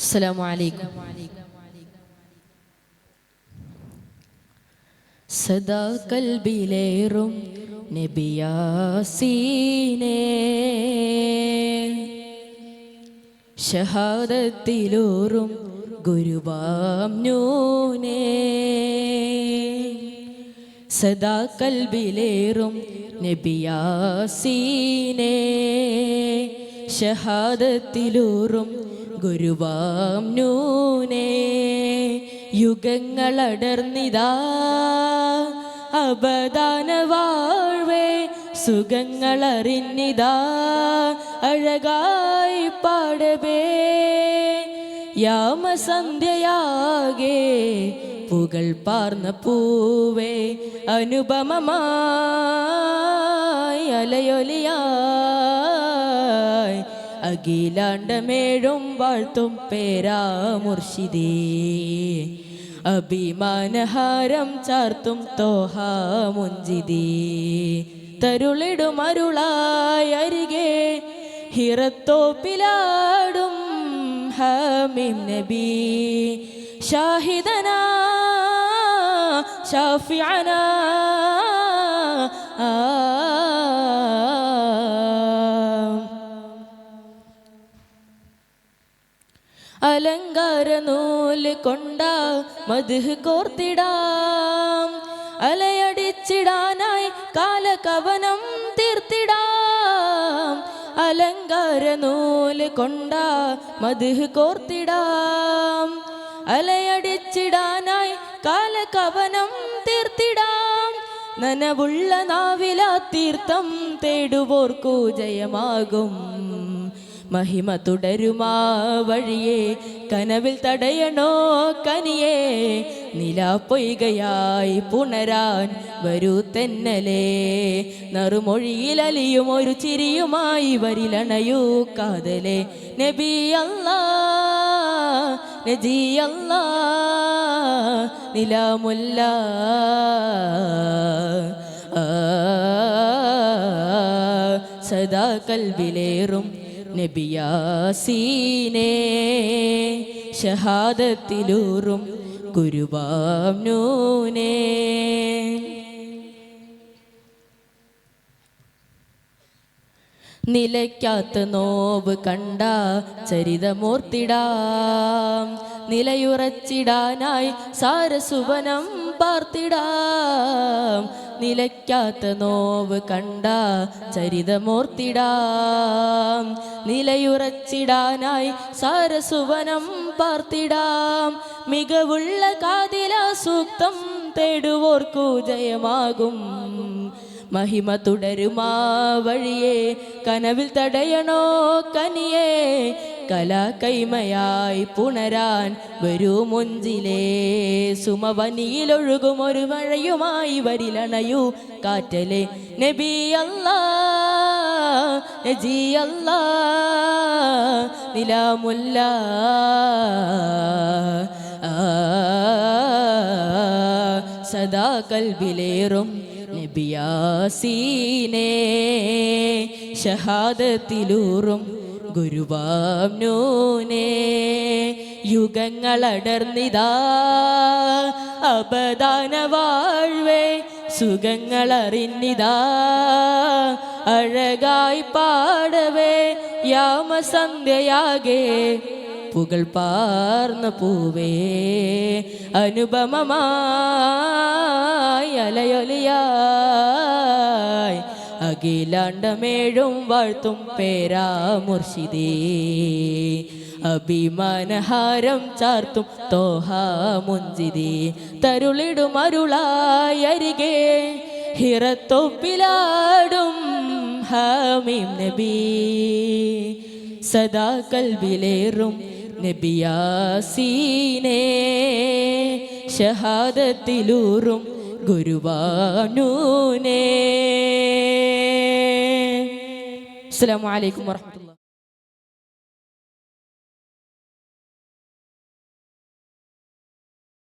അസ്സലാമു അലൈക്കും. സദാ കൽബിലേറും നബിയാസീനേ, ഷഹാദത്തിലൂറും ഗുരുവാം നൂനേ. സദാ കൽബിലേറും നബിയാസീനേ, ഷഹാദത്തിലൂറും ഗുരുവാം നൂനേ. യുഗങ്ങളടർന്നിതാ അബദാന വാഴ്വേ, സുഖങ്ങളറിഞ്ഞിതാ അഴകായി പാടവേ. യാമസന്ധ്യയാകെ പുകൾ പാർന്ന പൂവേ, അനുപമമായി അലയൊലിയായി അഖിലാണ്ടമേഴും വാഴ്ത്തും പേരാ മുർഷിദേ. അഭിമാനഹാരം ചാർത്തും തോഹ മുഞ്ചിദേ. തരുളിടും അരുളായി അരികെ ഹിറത്തോപ്പിലാടും ഹമീം നബി. ഷാഹിദനാ ഷാഫിഅനാ അലങ്കാര നൂല് കൊണ്ട മദ്ഹ് കോർത്തിടാം, അലയടിച്ചിടാനായി കാലകവനം തീർത്തിടാം. അലങ്കാര നൂല് കൊണ്ട മദ്ഹ് കോർത്തിടാം, അലയടിച്ചിടാനായി കാലകവനം തീർത്തിടാം. നനവുള്ള നാവിലാ തീർത്ഥം തേടുവോർക്കു ജയമാകും. മഹിമ തുടരുമാ വഴിയെ കനവിൽ തടയണോ കനിയെ. നിലാപ്പൊയ്കയായി പുണരാൻ വരൂ തെന്നലേ. നറുമൊഴിയിൽ അലിയും ഒരു ചിരിയുമായി വരിലണയൂ കാതലേ. നബി അല്ലാ നജി അല്ലാ നിലാമുല്ല സദാ കൽബിലേറും നബിയാസീനേ, ഷഹാദത്തിലൂറും ഗുരുവാം നൂനേ. നിലയ്ക്കാത്ത നോവ് കണ്ട ചരിതമോർത്തിടാം, നിലയുറച്ചിടാനായി സാരസുവനം പാർത്തിടാം. നിലയ്ക്കാത്ത നോവ് കണ്ട ചരിതമോർത്തിടാം, നിലയുറച്ചിടാനായി സാരസുവനം പാർത്തിടാം. മികവുള്ള കാതില സൂക്തം തേടുവോർക്കു ജയമാകും. മഹിമ തുടരുമാ വഴിയെ കനവിൽ തടയണോ കനിയെ. കലാകൈമയായി പുണരാൻ വരൂ മുഞ്ചിലേ. സുമവനിയിലൊഴുകും ഒരു മഴയുമായി വരിലണയൂ കാറ്റലേ. നബി അല്ലാ നജി അല്ലാ നിലാമുല്ല സദാ കൽബിലേറും നബിയാസീനേ, ഷഹാദത്തിലൂറും ഗുരുവാം നൂനേ. യുഗങ്ങളടർന്നിതാ അബദാന വാഴ്വേ, സുഖങ്ങളറിഞ്ഞിതാ അഴകായി പാടവേ. യാമസന്ധ്യയാകെ പുകൾ പാർന്ന പൂവേ, അനുപമമായി അലയൊലിയായി അഖിലാണ്ടമേഴും വാഴ്ത്തും പേരാ മുർഷിദേ. അഭിമാനഹാരം ചാർത്തും തോഹ മുഞ്ചിദേ. തരുളിടും അരുളായി അരികെ ഹിറത്തോപ്പിലാടും ഹമീം നബി. സദാ കൽബിലേറും നബിയാസീനേ, ഷഹാദത്തിലൂറും ഗുരുവാം നൂനേ. അസ്സലാമു അലൈക്കും വറഹ്മത്തുള്ളാഹി.